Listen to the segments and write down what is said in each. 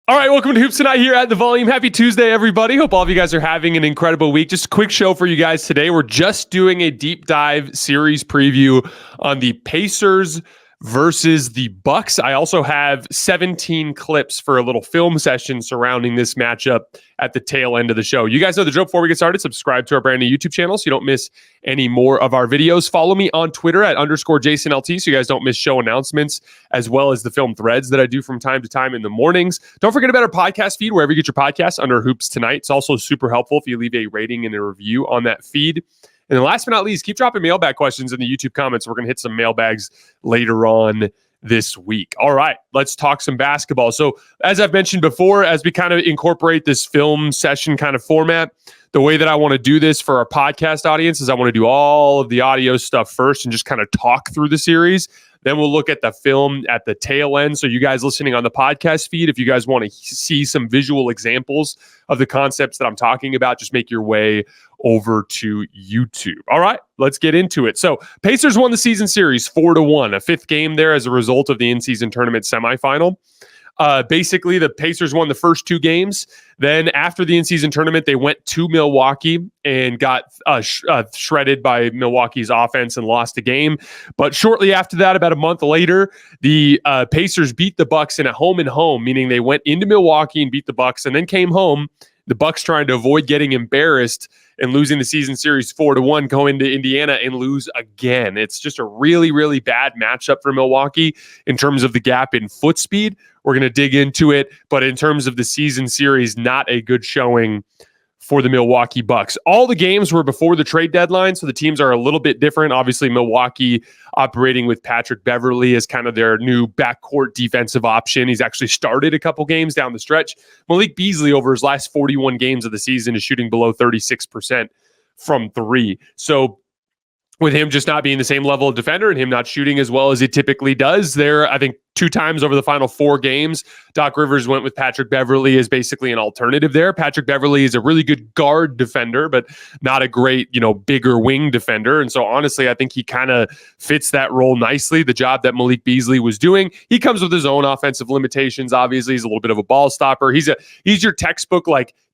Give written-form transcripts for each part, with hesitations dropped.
All right, welcome to Hoops Tonight here at The Volume. Happy Tuesday, everybody. Hope all of you guys are having an incredible week. Just a quick show for you guys today. We're just doing a deep dive series preview on the Pacers versus the Bucks. I also have 17 clips for a little film session surrounding this matchup at the tail end of the show. You guys know the drill. Before we get started, subscribe to our brand new YouTube channel so you don't miss any more of our videos. Follow me on Twitter at _JasonLT so you guys don't miss show announcements as well as the film threads that I do from time to time in the mornings. Don't forget about our podcast feed wherever you get your podcasts under Hoops Tonight. It's also super helpful if you leave a rating and a review on that feed. And then last but not least, keep dropping mailbag questions in the YouTube comments. We're going to hit some mailbags later on this week. All right, let's talk some basketball. So as I've mentioned before, as we kind of incorporate this film session kind of format, the way that I want to do this for our podcast audience is I want to do all of the audio stuff first and just kind of talk through the series. Then we'll look at the film at the tail end. So you guys listening on the podcast feed, if you guys want to see some visual examples of the concepts that I'm talking about, just make your way over to YouTube. All right, let's get into it. So Pacers won the season series 4-1, a fifth game there as a result of the in-season tournament semifinal. Basically, the Pacers won the first two games. Then after the in-season tournament, they went to Milwaukee and got shredded by Milwaukee's offense and lost a game. But shortly after that, about a month later, the Pacers beat the Bucks in a home-and-home, meaning they went into Milwaukee and beat the Bucks and then came home. The Bucks trying to avoid getting embarrassed and losing the season series 4-1, go into Indiana and lose again. It's just a really, really bad matchup for Milwaukee in terms of the gap in foot speed. We're going to dig into it, but in terms of the season series, not a good showing for the Milwaukee Bucks. All the games were before the trade deadline, so the teams are a little bit different. Obviously, Milwaukee operating with Patrick Beverley as kind of their new backcourt defensive option. He's actually started a couple games down the stretch. Malik Beasley, over his last 41 games of the season, is shooting below 36% from three. So with him just not being the same level of defender and him not shooting as well as he typically does, there, I think, two times over the final four games, Doc Rivers went with Patrick Beverley as basically an alternative there. Patrick Beverley is a really good guard defender, but not a great, bigger wing defender. And so honestly, I think he kind of fits that role nicely, the job that Malik Beasley was doing. He comes with his own offensive limitations. Obviously, he's a little bit of a ball stopper. He's your textbook,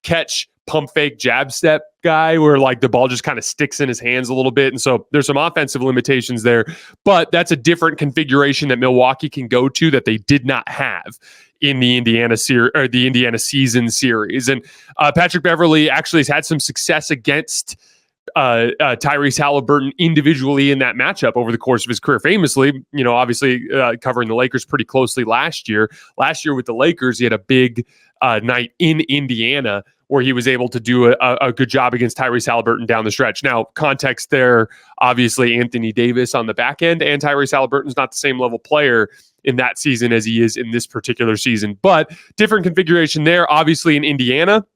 catch, pump fake, jab step guy where the ball just kind of sticks in his hands a little bit. And so there's some offensive limitations there, but that's a different configuration that Milwaukee can go to that they did not have in the Indiana season series. And Patrick Beverley actually has had some success against Tyrese Haliburton individually in that matchup over the course of his career. Famously, obviously covering the Lakers pretty closely last year. Last year with the Lakers, he had a big night in Indiana where he was able to do a good job against Tyrese Haliburton down the stretch. Now, context there, obviously Anthony Davis on the back end, and Tyrese Haliburton's not the same level player in that season as he is in this particular season. But different configuration there. Obviously in Indiana,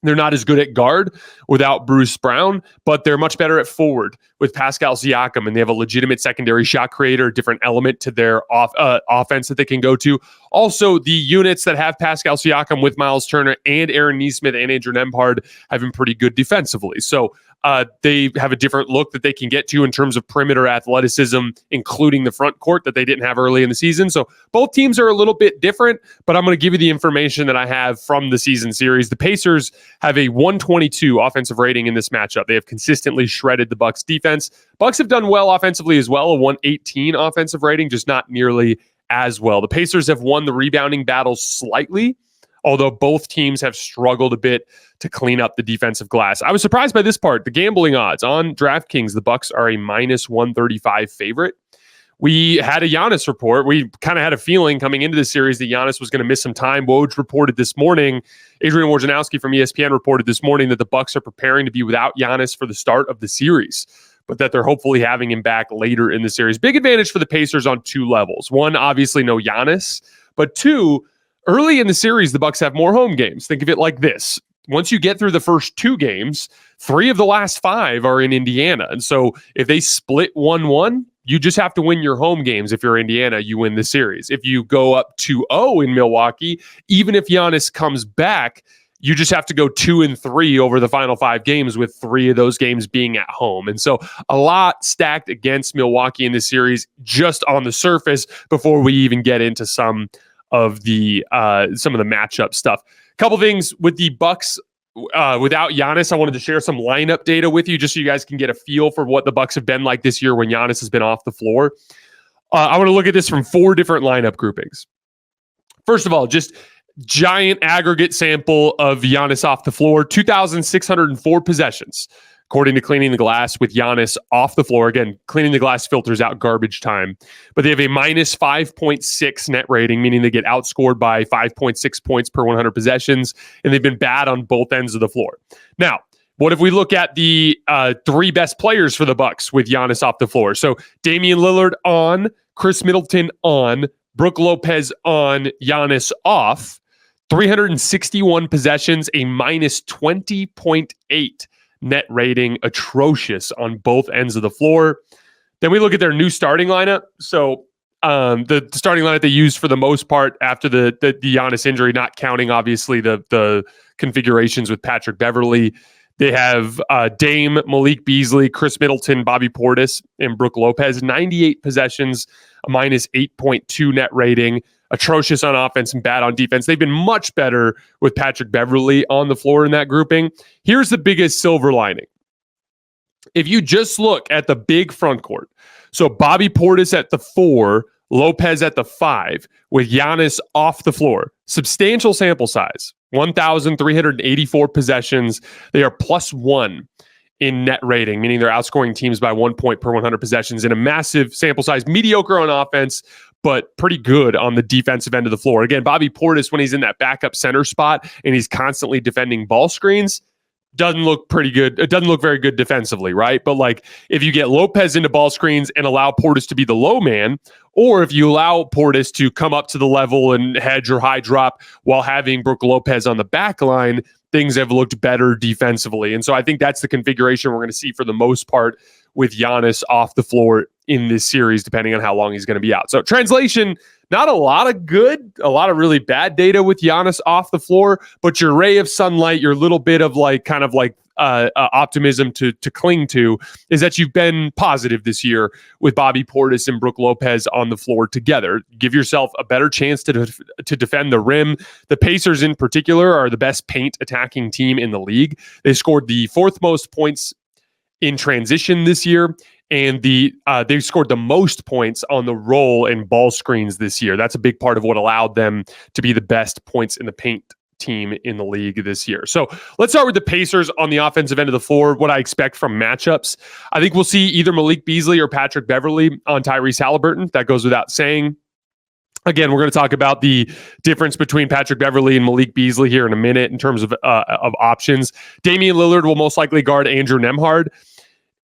they're not as good at guard without Bruce Brown, but they're much better at forward with Pascal Siakam, and they have a legitimate secondary shot creator, a different element to their offense that they can go to. Also, the units that have Pascal Siakam with Miles Turner and Aaron Nesmith and Andrew Nembhard have been pretty good defensively. So they have a different look that they can get to in terms of perimeter athleticism, including the front court that they didn't have early in the season. So both teams are a little bit different, but I'm going to give you the information that I have from the season series. The Pacers have a 122 offensive rating in this matchup. They have consistently shredded the Bucks defense. Bucks have done well offensively as well, a 118 offensive rating, just not nearly as well. The Pacers have won the rebounding battle slightly, although both teams have struggled a bit to clean up the defensive glass. I was surprised by this part. The gambling odds on DraftKings, the Bucks are a -135 favorite. We had a Giannis report. We kind of had a feeling coming into this series that Giannis was going to miss some time. Woj reported this morning, Adrian Wojnarowski from ESPN reported this morning that the Bucks are preparing to be without Giannis for the start of the series, but that they're hopefully having him back later in the series. Big advantage for the Pacers on two levels. One, obviously no Giannis, but two, early in the series, the Bucks have more home games. Think of it like this. Once you get through the first two games, 3 of the last 5 are in Indiana. And so if they split 1-1, you just have to win your home games. If you're Indiana, you win the series. If you go up 2-0 in Milwaukee, even if Giannis comes back, you just have to go 2-3 over the final 5 games, with 3 of those games being at home. And so a lot stacked against Milwaukee in this series just on the surface before we even get into some of the some of the matchup stuff. Couple things with the Bucks. Without Giannis, I wanted to share some lineup data with you just so you guys can get a feel for what the Bucks have been like this year when Giannis has been off the floor. I want to look at this from 4 different lineup groupings. First of all, just giant aggregate sample of Giannis off the floor, 2,604 possessions, according to Cleaning the Glass with Giannis off the floor. Again, Cleaning the Glass filters out garbage time, but they have a minus 5.6 net rating, meaning they get outscored by 5.6 points per 100 possessions, and they've been bad on both ends of the floor. Now, what if we look at the 3 best players for the Bucks with Giannis off the floor? So Damian Lillard on, Chris Middleton on, Brook Lopez on, Giannis off. 361 possessions, a minus 20.8 net rating, atrocious on both ends of the floor. Then we look at their new starting lineup. So the starting lineup they used for the most part after the Giannis injury, not counting obviously the configurations with Patrick Beverley. They have Dame, Malik Beasley, Chris Middleton, Bobby Portis, and Brook Lopez. 98 possessions, a minus 8.2 net rating. Atrocious on offense and bad on defense. They've been much better with Patrick Beverley on the floor in that grouping. Here's the biggest silver lining. If you just look at the big front court, so Bobby Portis at the 4, Lopez at the 5, with Giannis off the floor, substantial sample size, 1,384 possessions. They are +1 in net rating, meaning they're outscoring teams by 1 point per 100 possessions in a massive sample size, mediocre on offense, but pretty good on the defensive end of the floor. Again, Bobby Portis, when he's in that backup center spot and he's constantly defending ball screens, doesn't look pretty good. It doesn't look very good defensively, right? But like if you get Lopez into ball screens and allow Portis to be the low man, or if you allow Portis to come up to the level and hedge or high drop while having Brook Lopez on the back line, things have looked better defensively. And so I think that's the configuration we're going to see for the most part with Giannis off the floor in this series, depending on how long he's going to be out. So translation, not a lot of good, a lot of really bad data with Giannis off the floor, but your ray of sunlight, your little bit of like kind of like optimism to cling to is that you've been positive this year with Bobby Portis and Brook Lopez on the floor together. Give yourself a better chance to defend the rim. The Pacers in particular are the best paint attacking team in the league. They scored the 4th most points in transition this year, and they scored the most points on the roll and ball screens this year. That's a big part of what allowed them to be the best points in the paint team in the league this year. So let's start with the Pacers on the offensive end of the floor. What I expect from matchups, I think we'll see either Malik Beasley or Patrick Beverley on Tyrese Haliburton. That goes without saying. Again, we're going to talk about the difference between Patrick Beverley and Malik Beasley here in a minute in terms of options. Damian Lillard will most likely guard Andrew Nembhard.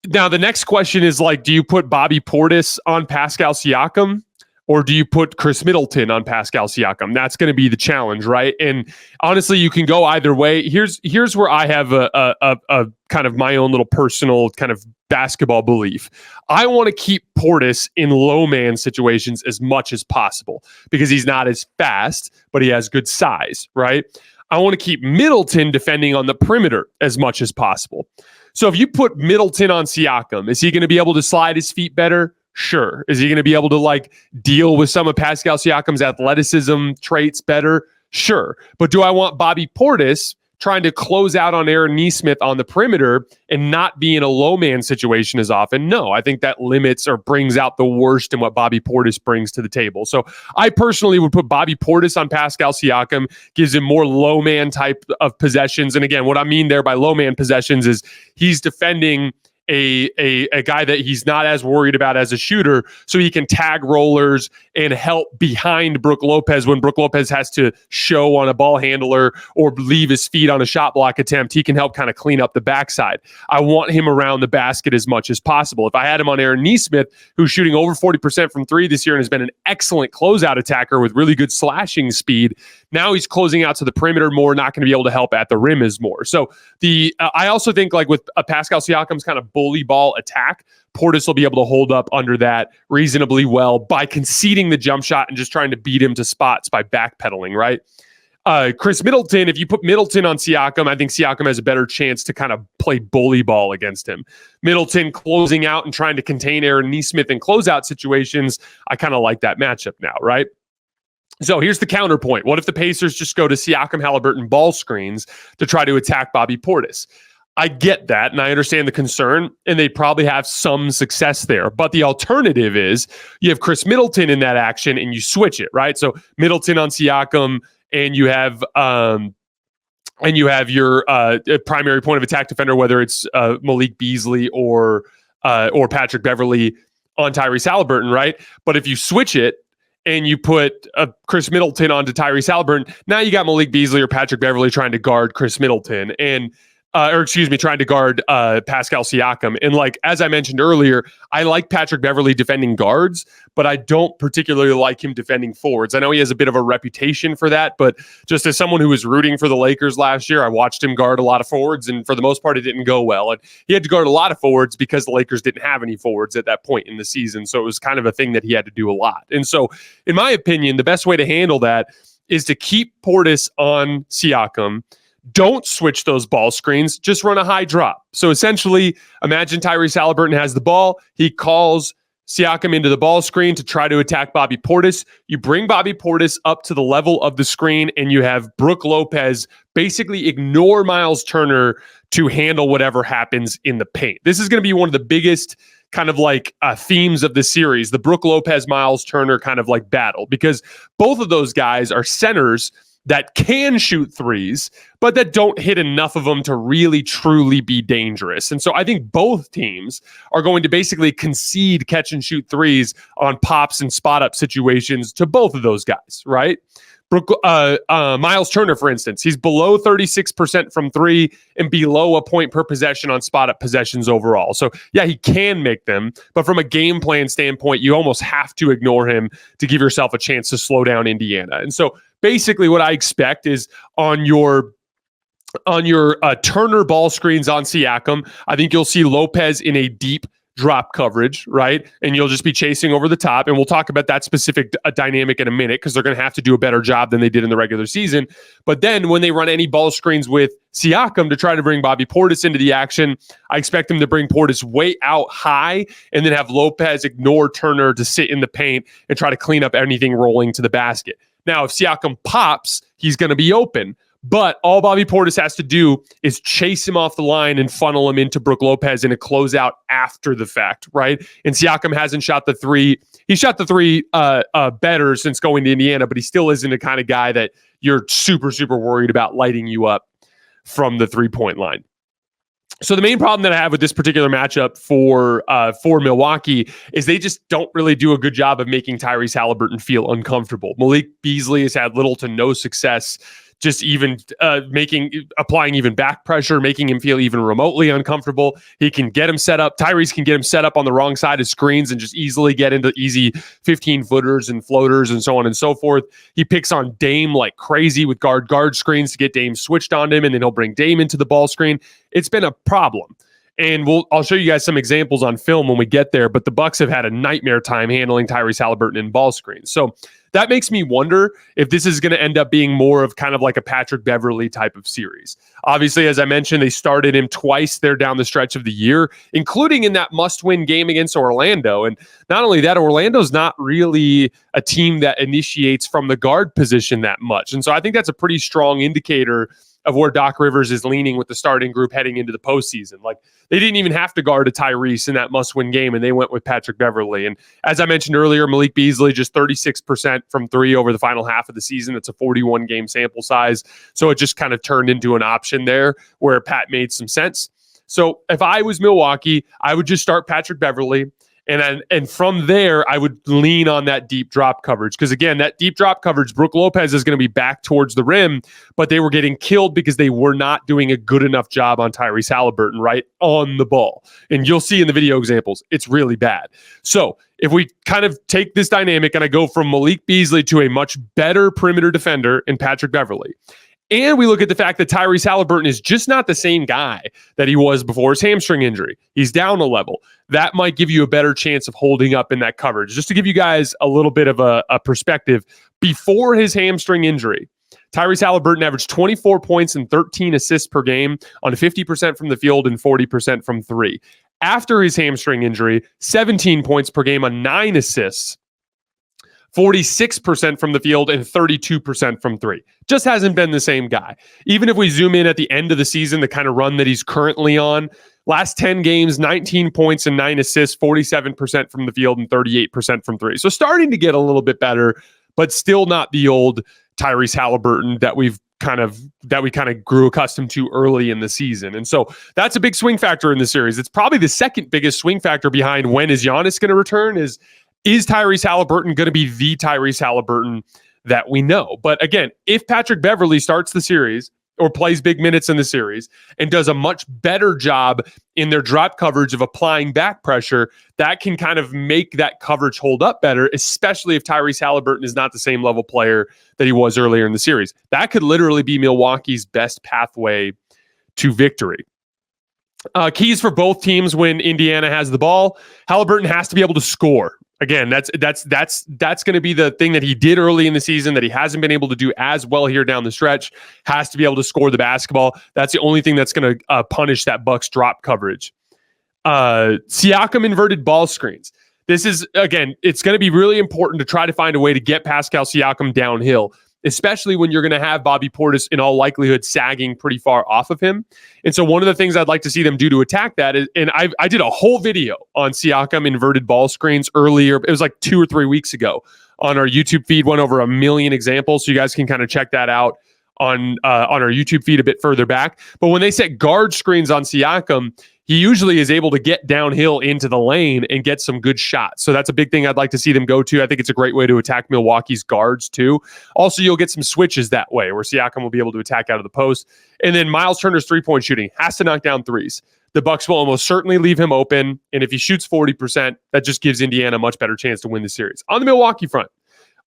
Now, the next question is like, do you put Bobby Portis on Pascal Siakam, or do you put Chris Middleton on Pascal Siakam? That's going to be the challenge, right? And honestly, you can go either way. Here's where I have a kind of my own little personal kind of basketball belief. I want to keep Portis in low man situations as much as possible because he's not as fast, but he has good size, right? I want to keep Middleton defending on the perimeter as much as possible. So if you put Middleton on Siakam, is he going to be able to slide his feet better? Sure. Is he going to be able to like deal with some of Pascal Siakam's athleticism traits better? Sure. But do I want Bobby Portis trying to close out on Aaron Nesmith on the perimeter and not be in a low man situation as often? No, I think that limits or brings out the worst in what Bobby Portis brings to the table. So I personally would put Bobby Portis on Pascal Siakam, gives him more low man type of possessions. And again, what I mean there by low man possessions is he's defending a guy that he's not as worried about as a shooter, so he can tag rollers and help behind Brook Lopez when Brook Lopez has to show on a ball handler or leave his feet on a shot block attempt. He can help kind of clean up the backside. I want him around the basket as much as possible. If I had him on Aaron Nesmith, who's shooting over 40% from 3 this year and has been an excellent closeout attacker with really good slashing speed, now he's closing out to the perimeter more, not going to be able to help at the rim as more. So I also think like with Pascal Siakam's kind of bully ball attack, Portis will be able to hold up under that reasonably well by conceding the jump shot and just trying to beat him to spots by backpedaling, right? Chris Middleton, if you put Middleton on Siakam, I think Siakam has a better chance to kind of play bully ball against him. Middleton closing out and trying to contain Aaron Nesmith in closeout situations, I kind of like that matchup now, right? So here's the counterpoint. What if the Pacers just go to Siakam, Haliburton ball screens to try to attack Bobby Portis? I get that, and I understand the concern, and they probably have some success there. But the alternative is you have Chris Middleton in that action, and you switch it, right? So Middleton on Siakam, and you have your primary point of attack defender, whether it's Malik Beasley or Patrick Beverley on Tyrese Haliburton, right? But if you switch it, and you put Chris Middleton onto Tyrese Haliburton, now you got Malik Beasley or Patrick Beverley trying to guard Chris Middleton trying to guard Pascal Siakam. And like, as I mentioned earlier, I like Patrick Beverley defending guards, but I don't particularly like him defending forwards. I know he has a bit of a reputation for that, but just as someone who was rooting for the Lakers last year, I watched him guard a lot of forwards, and for the most part, it didn't go well. And he had to guard a lot of forwards because the Lakers didn't have any forwards at that point in the season. So it was kind of a thing that he had to do a lot. And so, in my opinion, the best way to handle that is to keep Portis on Siakam. Don't switch those ball screens. Just run a high drop. So essentially, imagine Tyrese Haliburton has the ball. He calls Siakam into the ball screen to try to attack Bobby Portis. You bring Bobby Portis up to the level of the screen, and you have Brook Lopez basically ignore Miles Turner to handle whatever happens in the paint. This is going to be one of the biggest kind of like themes of the series, the Brook Lopez, Miles Turner kind of like battle, because both of those guys are centers that can shoot threes, but that don't hit enough of them to really, truly be dangerous. And so I think both teams are going to basically concede catch and shoot threes on pops and spot up situations to both of those guys, right? Miles Turner, for instance, he's below 36% from three and below a point per possession on spot up possessions overall. So yeah, he can make them, but from a game plan standpoint, you almost have to ignore him to give yourself a chance to slow down Indiana. And so basically what I expect is on your Turner ball screens on Siakam, I think you'll see Lopez in a deep drop coverage, right? And you'll just be chasing over the top. And we'll talk about that specific dynamic in a minute, because they're going to have to do a better job than they did in the regular season. But then when they run any ball screens with Siakam to try to bring Bobby Portis into the action, I expect them to bring Portis way out high and then have Lopez ignore Turner to sit in the paint and try to clean up anything rolling to the basket. Now, if Siakam pops, he's going to be open. But all Bobby Portis has to do is chase him off the line and funnel him into Brook Lopez in a closeout after the fact, right? And Siakam hasn't shot the three. He shot the three better since going to Indiana, but he still isn't the kind of guy that you're super, super worried about lighting you up from the three-point line. So the main problem that I have with this particular matchup for Milwaukee is they just don't really do a good job of making Tyrese Haliburton feel uncomfortable. Malik Beasley has had little to no success just even applying even back pressure, making him feel even remotely uncomfortable. He can get him set up. Tyrese can get him set up on the wrong side of screens and just easily get into easy 15-footers and floaters and so on and so forth. He picks on Dame like crazy with guard screens to get Dame switched on him, and then he'll bring Dame into the ball screen. It's been a problem. And I'll show you guys some examples on film when we get there, but the Bucks have had a nightmare time handling Tyrese Haliburton in ball screens. So that makes me wonder if this is going to end up being more of kind of like a Patrick Beverley type of series. Obviously, as I mentioned, they started him twice there down the stretch of the year, including in that must-win game against Orlando. And not only that, Orlando's not really a team that initiates from the guard position that much. And so I think that's a pretty strong indicator of where Doc Rivers is leaning with the starting group heading into the postseason. Like, they didn't even have to guard a Tyrese in that must-win game, and they went with Patrick Beverley. And as I mentioned earlier, Malik Beasley just 36% from three over the final half of the season. It's a 41-game sample size. So it just kind of turned into an option there where Pat made some sense. So if I was Milwaukee, I would just start Patrick Beverley. And from there, I would lean on that deep drop coverage. Because again, that deep drop coverage, Brook Lopez is going to be back towards the rim, but they were getting killed because they were not doing a good enough job on Tyrese Haliburton, right, on the ball. And you'll see in the video examples, it's really bad. So if we kind of take this dynamic and I go from Malik Beasley to a much better perimeter defender in Patrick Beverley, and we look at the fact that Tyrese Haliburton is just not the same guy that he was before his hamstring injury. He's down a level. That might give you a better chance of holding up in that coverage. Just to give you guys a little bit of a perspective, before his hamstring injury, Tyrese Haliburton averaged 24 points and 13 assists per game on 50% from the field and 40% from three. After his hamstring injury, 17 points per game on 9 assists, 46% from the field and 32% from three. Just hasn't been the same guy. Even if we zoom in at the end of the season, the kind of run that he's currently on, last 10 games, 19 points and 9 assists, 47% from the field and 38% from three. So starting to get a little bit better, but still not the old Tyrese Haliburton that we kind of grew accustomed to early in the season. And so that's a big swing factor in the series. It's probably the second biggest swing factor behind when is Giannis going to return is Tyrese Haliburton going to be the Tyrese Haliburton that we know? But again, if Patrick Beverley starts the series or plays big minutes in the series and does a much better job in their drop coverage of applying back pressure, that can kind of make that coverage hold up better, especially if Tyrese Haliburton is not the same level player that he was earlier in the series. That could literally be Milwaukee's best pathway to victory. Keys for both teams when Indiana has the ball. Haliburton has to be able to score. Again, that's going to be the thing that he did early in the season that he hasn't been able to do as well here down the stretch. Has to be able to score the basketball. That's the only thing that's going to punish that Bucks drop coverage. Siakam inverted ball screens. This is, again, it's going to be really important to try to find a way to get Pascal Siakam downhill, especially when you're going to have Bobby Portis in all likelihood sagging pretty far off of him. And so one of the things I'd like to see them do to attack that is, and I did a whole video on Siakam inverted ball screens earlier. It was like 2 or 3 weeks ago on our YouTube feed, went over 1 million examples. So you guys can kind of check that out on our YouTube feed a bit further back. But when they set guard screens on Siakam, he usually is able to get downhill into the lane and get some good shots. So that's a big thing I'd like to see them go to. I think it's a great way to attack Milwaukee's guards too. Also, you'll get some switches that way where Siakam will be able to attack out of the post. And then Miles Turner's three-point shooting has to knock down threes. The Bucks will almost certainly leave him open. And if he shoots 40%, that just gives Indiana a much better chance to win the series. On the Milwaukee front,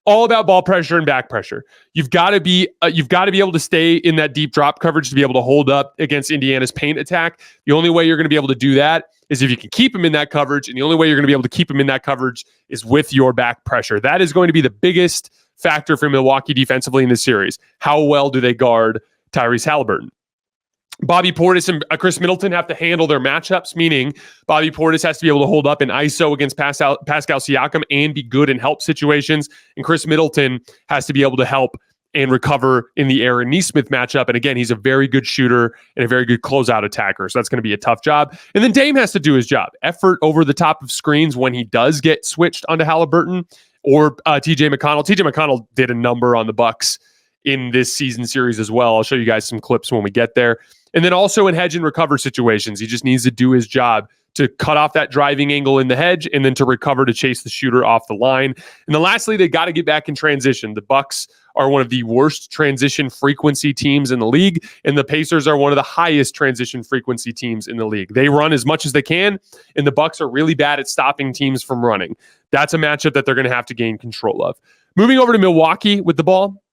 all about ball pressure and back pressure. You've got to be able to stay in that deep drop coverage to be able to hold up against Indiana's paint attack. The only way you're going to be able to do that is if you can keep him in that coverage, and the only way you're going to be able to keep him in that coverage is with your back pressure. That is going to be the biggest factor for Milwaukee defensively in this series. How well do they guard Tyrese Haliburton? Bobby Portis and Chris Middleton have to handle their matchups, meaning Bobby Portis has to be able to hold up in ISO against Pascal Siakam and be good in help situations. And Chris Middleton has to be able to help and recover in the Aaron Nesmith matchup. And again, he's a very good shooter and a very good closeout attacker. So that's going to be a tough job. And then Dame has to do his job. Effort over the top of screens when he does get switched onto Haliburton or TJ McConnell. TJ McConnell did a number on the Bucks in this season series as well. I'll show you guys some clips when we get there. And then also in hedge and recover situations, he just needs to do his job to cut off that driving angle in the hedge and then to recover to chase the shooter off the line. And then lastly, they got to get back in transition. The Bucks are one of the worst transition frequency teams in the league, and the Pacers are one of the highest transition frequency teams in the league. They run as much as they can, and the Bucks are really bad at stopping teams from running. That's a matchup that they're going to have to gain control of. Moving over to Milwaukee with the ball.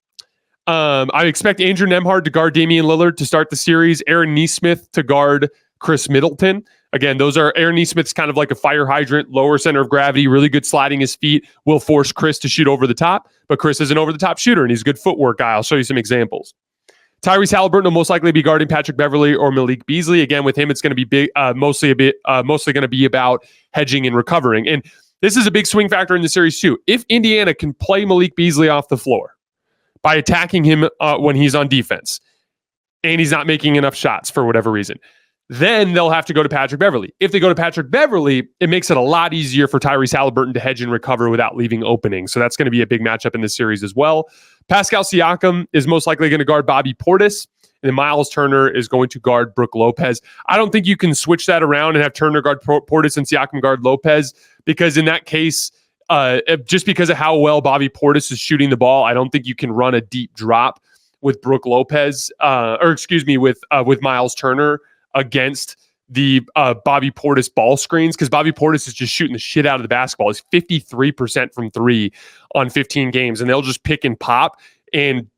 I expect Andrew Nembhard to guard Damian Lillard to start the series. Aaron Nesmith to guard Chris Middleton. Again, Aaron Nesmith's kind of like a fire hydrant, lower center of gravity, really good sliding his feet, will force Chris to shoot over the top, but Chris is an over-the-top shooter, and he's a good footwork guy. I'll show you some examples. Tyrese Haliburton will most likely be guarding Patrick Beverley or Malik Beasley. Again, with him, it's going to be mostly going to be about hedging and recovering. And this is a big swing factor in the series too. If Indiana can play Malik Beasley off the floor by attacking him when he's on defense, and he's not making enough shots for whatever reason, then they'll have to go to Patrick Beverley. If they go to Patrick Beverley, it makes it a lot easier for Tyrese Haliburton to hedge and recover without leaving openings. So that's going to be a big matchup in this series as well. Pascal Siakam is most likely going to guard Bobby Portis, and then Miles Turner is going to guard Brook Lopez. I don't think you can switch that around and have Turner guard Portis and Siakam guard Lopez, because in that case, just because of how well Bobby Portis is shooting the ball, I don't think you can run a deep drop with Brook Lopez, with Miles Turner against the Bobby Portis ball screens, because Bobby Portis is just shooting the shit out of the basketball. He's 53% from three on 15 games, and they'll just pick and pop. And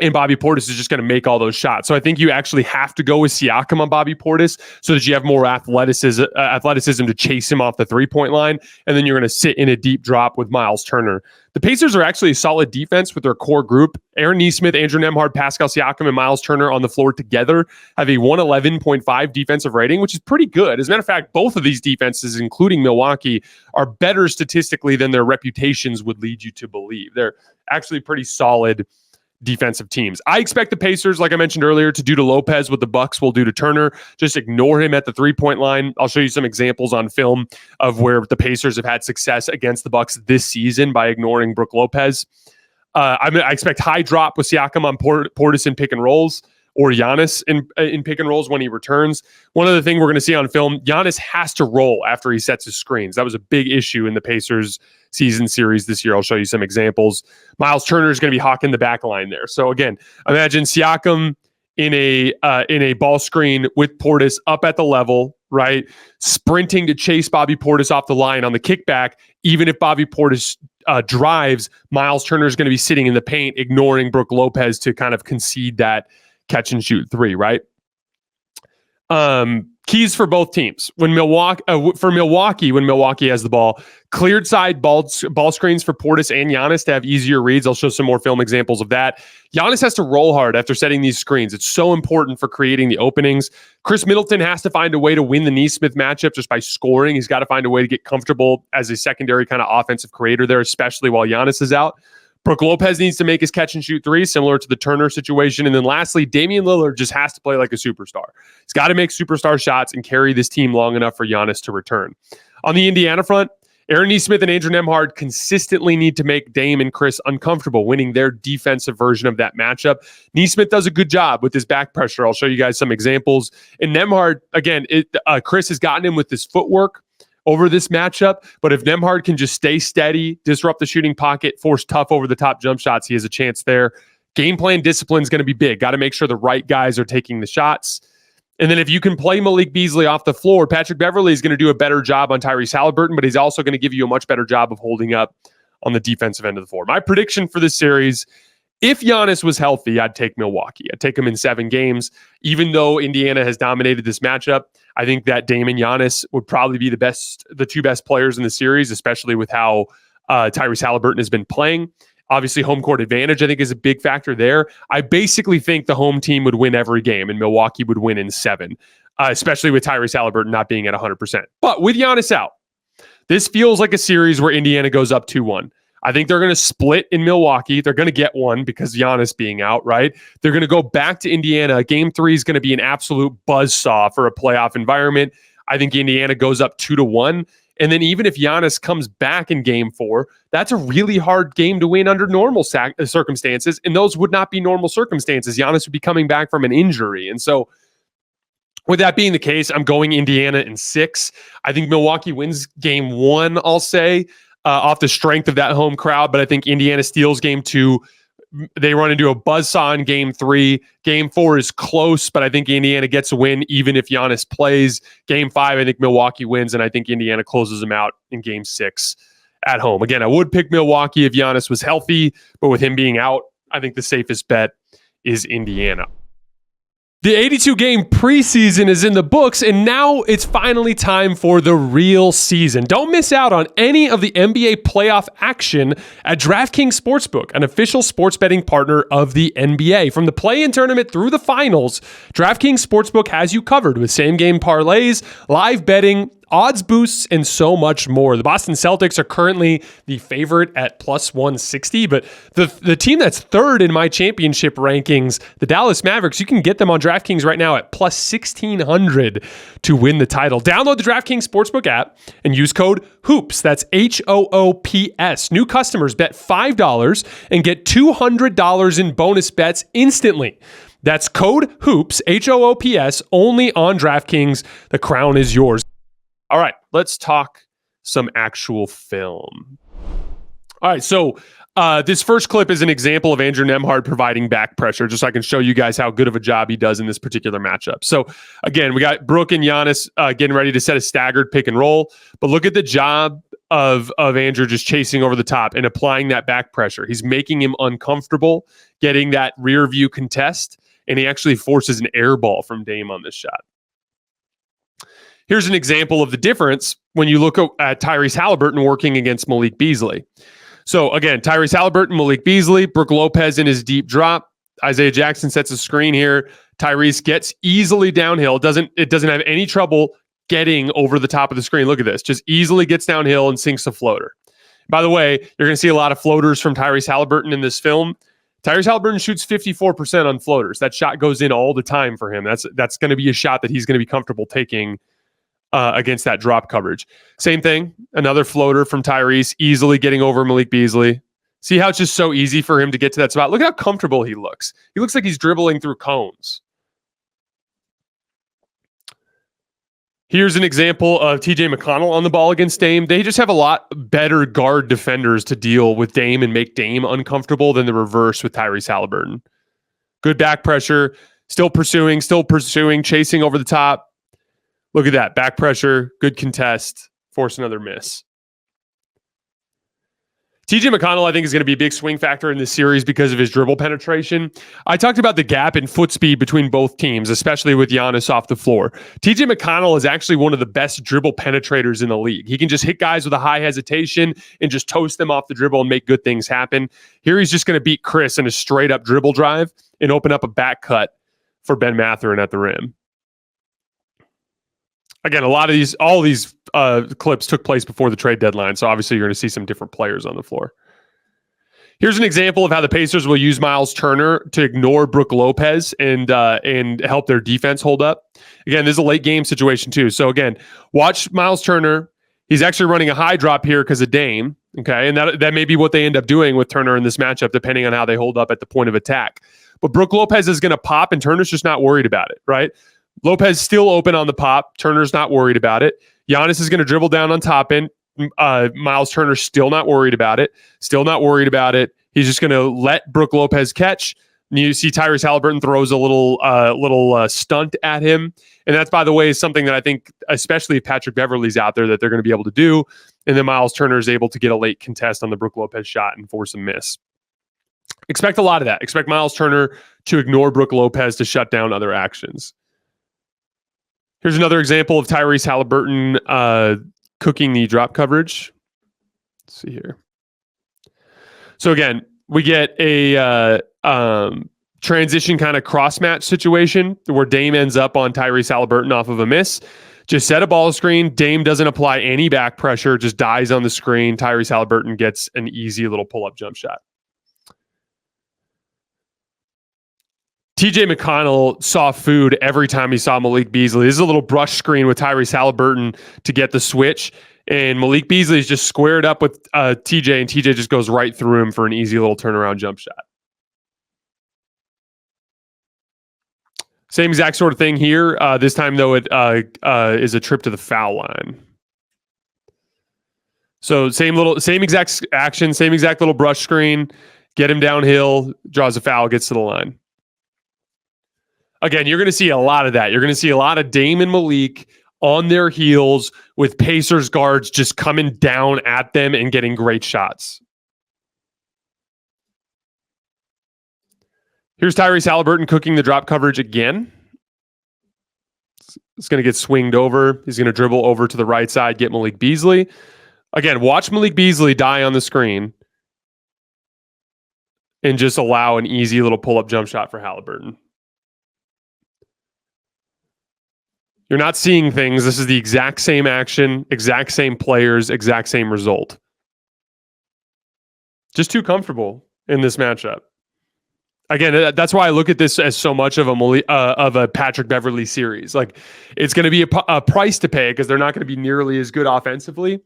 And Bobby Portis is just going to make all those shots. So I think you actually have to go with Siakam on Bobby Portis so that you have more athleticism to chase him off the three-point line. And then you're going to sit in a deep drop with Miles Turner. The Pacers are actually a solid defense with their core group. Aaron Nesmith, Andrew Nembhard, Pascal Siakam, and Miles Turner on the floor together have a 111.5 defensive rating, which is pretty good. As a matter of fact, both of these defenses, including Milwaukee, are better statistically than their reputations would lead you to believe. They're actually pretty solid defensive teams. I expect the Pacers, like I mentioned earlier, to do to Lopez what the Bucks will do to Turner. Just ignore him at the three-point line. I'll show you some examples on film of where the Pacers have had success against the Bucks this season by ignoring Brook Lopez. I expect high drop with Siakam on Portis in pick and rolls, or Giannis in pick and rolls when he returns. One other thing we're going to see on film, Giannis has to roll after he sets his screens. That was a big issue in the Pacers season series this year. I'll show you some examples. Miles Turner is going to be hawking the back line there. So again, imagine Siakam in a ball screen with Portis up at the level, right? Sprinting to chase Bobby Portis off the line on the kickback. Even if Bobby Portis drives, Miles Turner is going to be sitting in the paint, ignoring Brook Lopez to kind of concede that catch and shoot three, right? Keys for both teams. When Milwaukee has the ball, cleared side ball screens for Portis and Giannis to have easier reads. I'll show some more film examples of that. Giannis has to roll hard after setting these screens. It's so important for creating the openings. Chris Middleton has to find a way to win the Nesmith matchup just by scoring. He's got to find a way to get comfortable as a secondary kind of offensive creator there, especially while Giannis is out. Brook Lopez needs to make his catch and shoot three, similar to the Turner situation. And then lastly, Damian Lillard just has to play like a superstar. He's got to make superstar shots and carry this team long enough for Giannis to return. On the Indiana front, Aaron Nesmith and Andrew Nembhard consistently need to make Dame and Chris uncomfortable, winning their defensive version of that matchup. Nesmith does a good job with his back pressure. I'll show you guys some examples. And Nembhard, again, Chris has gotten him with his footwork over this matchup, but if Nembhard can just stay steady, disrupt the shooting pocket, force tough over the top jump shots, he has a chance there. Game plan discipline is going to be big. Got to make sure the right guys are taking the shots. And then if you can play Malik Beasley off the floor, Patrick Beverley is going to do a better job on Tyrese Haliburton, but he's also going to give you a much better job of holding up on the defensive end of the floor. My prediction for this series, if Giannis was healthy, I'd take Milwaukee. I'd take him in 7 games. Even though Indiana has dominated this matchup, I think that Dame and Giannis would probably be the two best players in the series, especially with how Tyrese Haliburton has been playing. Obviously, home court advantage, I think, is a big factor there. I basically think the home team would win every game, and Milwaukee would win in 7, especially with Tyrese Haliburton not being at 100%. But with Giannis out, this feels like a series where Indiana goes up 2-1. I think they're going to split in Milwaukee. They're going to get one because Giannis being out, right? They're going to go back to Indiana. Game 3 is going to be an absolute buzzsaw for a playoff environment. I think Indiana goes up 2-1. And then even if Giannis comes back in game 4, that's a really hard game to win under normal circumstances. And those would not be normal circumstances. Giannis would be coming back from an injury. And so with that being the case, I'm going Indiana in 6. I think Milwaukee wins game 1, I'll say, off the strength of that home crowd. But I think Indiana steals game 2. They run into a buzzsaw in game 3. Game 4 is close, but I think Indiana gets a win even if Giannis plays. Game 5, I think Milwaukee wins, and I think Indiana closes them out in game 6 at home. Again, I would pick Milwaukee if Giannis was healthy, but with him being out, I think the safest bet is Indiana. The 82-game preseason is in the books, and now it's finally time for the real season. Don't miss out on any of the NBA playoff action at DraftKings Sportsbook, an official sports betting partner of the NBA. From the play-in tournament through the finals, DraftKings Sportsbook has you covered with same-game parlays, live betting, odds boosts, and so much more. The Boston Celtics are currently the favorite at plus 160, but the team that's third in my championship rankings, the Dallas Mavericks, you can get them on DraftKings right now at plus 1,600 to win the title. Download the DraftKings Sportsbook app and use code HOOPS. That's HOOPS. New customers bet $5 and get $200 in bonus bets instantly. That's code HOOPS, HOOPS, only on DraftKings. The crown is yours. All right, let's talk some actual film. All right, so this first clip is an example of Andrew Nembhard providing back pressure, just so I can show you guys how good of a job he does in this particular matchup. So again, we got Brook and Giannis getting ready to set a staggered pick and roll, but look at the job of Andrew just chasing over the top and applying that back pressure. He's making him uncomfortable, getting that rear view contest, and he actually forces an air ball from Dame on this shot. Here's an example of the difference when you look at Tyrese Haliburton working against Malik Beasley. So again, Tyrese Haliburton, Malik Beasley, Brook Lopez in his deep drop. Isaiah Jackson sets a screen here. Tyrese gets easily downhill. It doesn't have any trouble getting over the top of the screen. Look at this. Just easily gets downhill and sinks a floater. By the way, you're going to see a lot of floaters from Tyrese Haliburton in this film. Tyrese Haliburton shoots 54% on floaters. That shot goes in all the time for him. That's going to be a shot that he's going to be comfortable taking against that drop coverage. Same thing. Another floater from Tyrese, easily getting over Malik Beasley. See how it's just so easy for him to get to that spot? Look how comfortable he looks. He looks like he's dribbling through cones. Here's an example of TJ McConnell on the ball against Dame. They just have a lot better guard defenders to deal with Dame and make Dame uncomfortable than the reverse with Tyrese Haliburton. Good back pressure, still pursuing, chasing over the top. Look at that, back pressure, good contest, force another miss. TJ McConnell, I think, is going to be a big swing factor in this series because of his dribble penetration. I talked about the gap in foot speed between both teams, especially with Giannis off the floor. TJ McConnell is actually one of the best dribble penetrators in the league. He can just hit guys with a high hesitation and just toast them off the dribble and make good things happen. Here he's just going to beat Chris in a straight-up dribble drive and open up a back cut for Ben Mathurin at the rim. Again, all these clips took place before the trade deadline, so obviously you're going to see some different players on the floor. Here's an example of how the Pacers will use Miles Turner to ignore Brook Lopez and help their defense hold up. Again, this is a late game situation too. So again, watch Miles Turner. He's actually running a high drop here because of Dame. Okay, and that may be what they end up doing with Turner in this matchup, depending on how they hold up at the point of attack. But Brook Lopez is going to pop, and Turner's just not worried about it, right? Lopez still open on the pop. Turner's not worried about it. Giannis is going to dribble down on top end. Miles Turner still not worried about it. He's just going to let Brook Lopez catch. And you see Tyrese Haliburton throws a little stunt at him. And that's, by the way, is something that I think, especially if Patrick Beverley's out there, that they're going to be able to do. And then Miles Turner is able to get a late contest on the Brook Lopez shot and force a miss. Expect a lot of that. Expect Miles Turner to ignore Brook Lopez to shut down other actions. Here's another example of Tyrese Haliburton cooking the drop coverage. Let's see here. So again, we get a transition kind of cross match situation where Dame ends up on Tyrese Haliburton off of a miss. Just set a ball screen. Dame doesn't apply any back pressure, just dies on the screen. Tyrese Haliburton gets an easy little pull-up jump shot. TJ McConnell saw food every time he saw Malik Beasley. This is a little brush screen with Tyrese Haliburton to get the switch. And Malik Beasley is just squared up with TJ, and TJ just goes right through him for an easy little turnaround jump shot. Same exact sort of thing here. This time, though, it is a trip to the foul line. So same exact action, same exact little brush screen. Get him downhill, draws a foul, gets to the line. Again, you're going to see a lot of that. You're going to see a lot of Dame and Malik on their heels with Pacers guards just coming down at them and getting great shots. Here's Tyrese Haliburton cooking the drop coverage again. It's going to get swinged over. He's going to dribble over to the right side, get Malik Beasley. Again, watch Malik Beasley die on the screen and just allow an easy little pull-up jump shot for Haliburton. You're not seeing things. This is the exact same action, exact same players, exact same result. Just too comfortable in this matchup. Again, that's why I look at this as so much of a Patrick Beverley series. Like, it's going to be a price to pay because they're not going to be nearly as good offensively.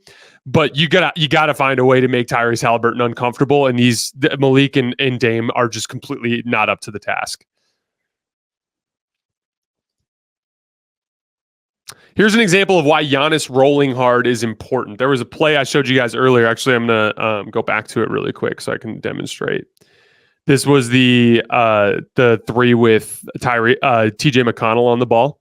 But you gotta find a way to make Tyrese Haliburton uncomfortable, and Malik and Dame are just completely not up to the task. Here's an example of why Giannis rolling hard is important. There was a play I showed you guys earlier. Actually, I'm going to go back to it really quick so I can demonstrate. This was the three with TJ McConnell on the ball.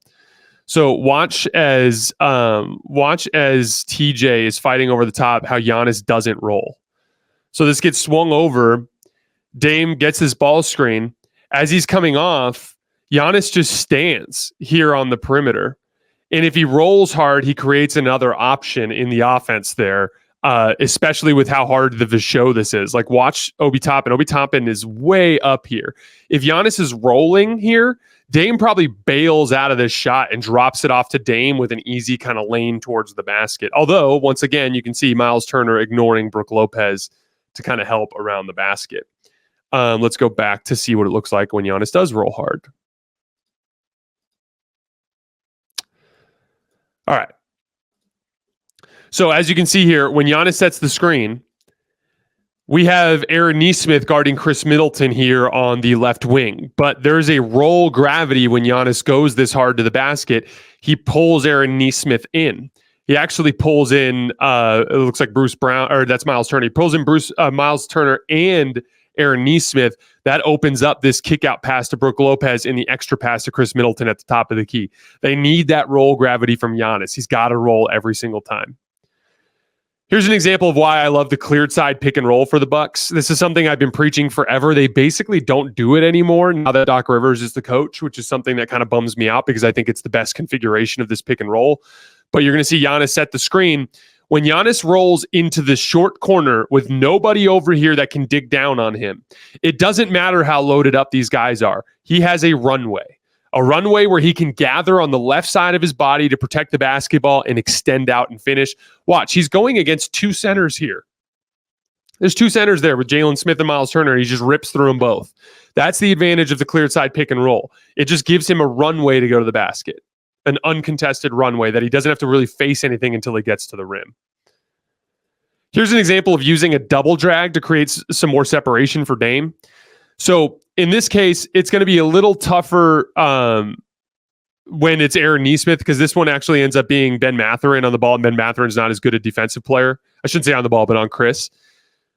So watch as TJ is fighting over the top, how Giannis doesn't roll. So this gets swung over. Dame gets his ball screen. As he's coming off, Giannis just stands here on the perimeter. And if he rolls hard, he creates another option in the offense there, especially with how hard the show this is. Like, watch Obi Toppin. Obi Toppin is way up here. If Giannis is rolling here, Dame probably bails out of this shot and drops it off to Dame with an easy kind of lane towards the basket. Although, once again, you can see Miles Turner ignoring Brook Lopez to kind of help around the basket. Let's go back to see what it looks like when Giannis does roll hard. All right. So as you can see here, when Giannis sets the screen, we have Aaron Nesmith guarding Chris Middleton here on the left wing. But there's a roll gravity when Giannis goes this hard to the basket. He pulls Aaron Nesmith in. He actually pulls in, it looks like Bruce Brown, or that's Miles Turner. He pulls in Miles Turner and Aaron Nesmith. That opens up this kick out pass to Brook Lopez and the extra pass to Chris Middleton at the top of the key. They need that roll gravity from Giannis. He's got to roll every single time. Here's an example of why I love the cleared side pick and roll for the Bucks. This is something I've been preaching forever. They basically don't do it anymore now that Doc Rivers is the coach, which is something that kind of bums me out because I think it's the best configuration of this pick and roll. But you're going to see Giannis set the screen. When Giannis rolls into the short corner with nobody over here that can dig down on him, it doesn't matter how loaded up these guys are. He has a runway where he can gather on the left side of his body to protect the basketball and extend out and finish. Watch, he's going against two centers here. There's two centers there with Jalen Smith and Miles Turner. He just rips through them both. That's the advantage of the cleared side pick and roll. It just gives him a runway to go to the basket, an uncontested runway that he doesn't have to really face anything until he gets to the rim. Here's an example of using a double drag to create some more separation for Dame. So in this case, it's going to be a little tougher when it's Aaron Nesmith, because this one actually ends up being Ben Mathurin on the ball, and Ben Mathurin's not as good a defensive player. I shouldn't say on the ball, but on Chris.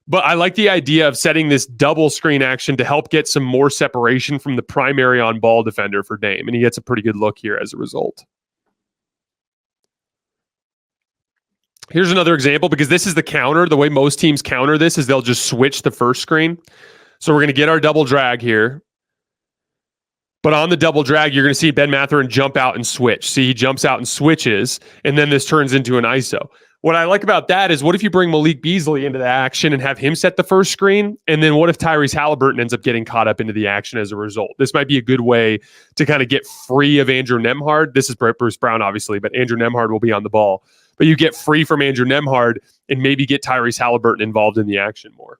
But I like the idea of setting this double screen action to help get some more separation from the primary on-ball defender for Dame, and he gets a pretty good look here as a result. Here's another example, because this is the counter. The way most teams counter this is they'll just switch the first screen. So we're going to get our double drag here. But on the double drag, you're going to see Ben Mathurin jump out and switch. See, he jumps out and switches, and then this turns into an ISO. What I like about that is, what if you bring Malik Beasley into the action and have him set the first screen? And then what if Tyrese Haliburton ends up getting caught up into the action as a result? This might be a good way to kind of get free of Andrew Nembhard. This is Bruce Brown, obviously, but Andrew Nembhard will be on the ball. But you get free from Andrew Nembhard and maybe get Tyrese Haliburton involved in the action more.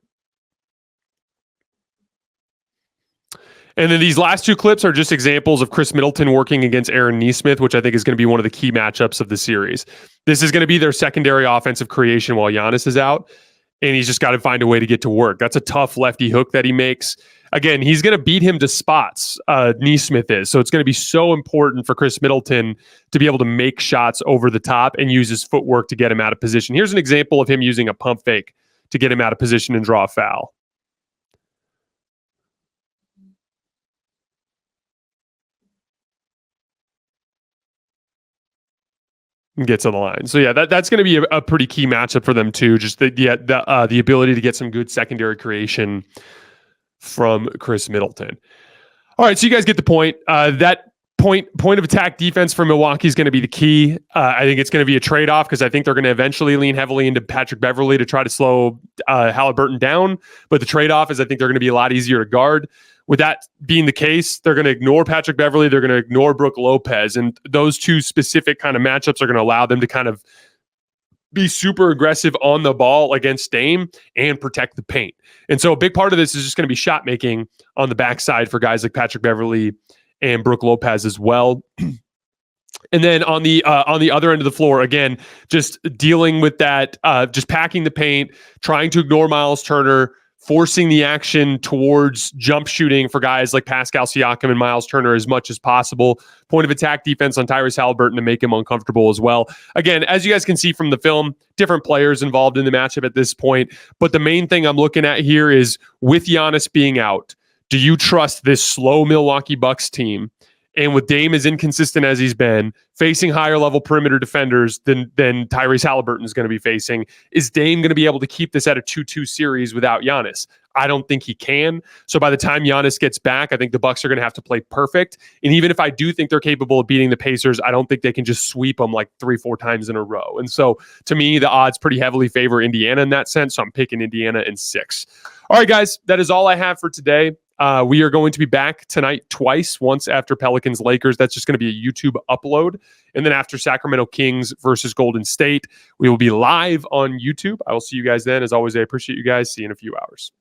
And then these last two clips are just examples of Chris Middleton working against Aaron Nesmith, which I think is going to be one of the key matchups of the series. This is going to be their secondary offensive creation while Giannis is out, and he's just got to find a way to get to work. That's a tough lefty hook that he makes. Again, he's going to beat him to spots, Nesmith is. So it's going to be so important for Chris Middleton to be able to make shots over the top and use his footwork to get him out of position. Here's an example of him using a pump fake to get him out of position and draw a foul. And gets on the line. So yeah, that's going to be a pretty key matchup for them too. Just the ability to get some good secondary creation from Chris Middleton. All right, so you guys get the point. That point of attack defense for Milwaukee is going to be the key. I think it's going to be a trade-off, because I think they're going to eventually lean heavily into Patrick Beverley to try to slow Haliburton down. But the trade-off is I think they're going to be a lot easier to guard. With that being the case, they're going to ignore Patrick Beverley. They're going to ignore Brook Lopez. And those two specific kind of matchups are going to allow them to kind of be super aggressive on the ball against Dame and protect the paint. And so a big part of this is just going to be shot making on the backside for guys like Patrick Beverley and Brook Lopez as well. And then on the other end of the floor, again, just dealing with that, just packing the paint, trying to ignore Miles Turner, forcing the action towards jump shooting for guys like Pascal Siakam and Miles Turner as much as possible. Point of attack defense on Tyrese Haliburton to make him uncomfortable as well. Again, as you guys can see from the film, different players involved in the matchup at this point. But the main thing I'm looking at here is, with Giannis being out, do you trust this slow Milwaukee Bucks team And with Dame as inconsistent as he's been, facing higher level perimeter defenders than Tyrese Haliburton is going to be facing, is Dame going to be able to keep this at a 2-2 series without Giannis? I don't think he can. So by the time Giannis gets back, I think the Bucks are going to have to play perfect. And even if I do think they're capable of beating the Pacers, I don't think they can just sweep them like 3-4 times in a row. And so to me, the odds pretty heavily favor Indiana in that sense. So I'm picking Indiana in 6. All right, guys, that is all I have for today. We are going to be back tonight twice, once after Pelicans Lakers. That's just going to be a YouTube upload. And then after Sacramento Kings versus Golden State, we will be live on YouTube. I will see you guys then. As always, I appreciate you guys. See you in a few hours.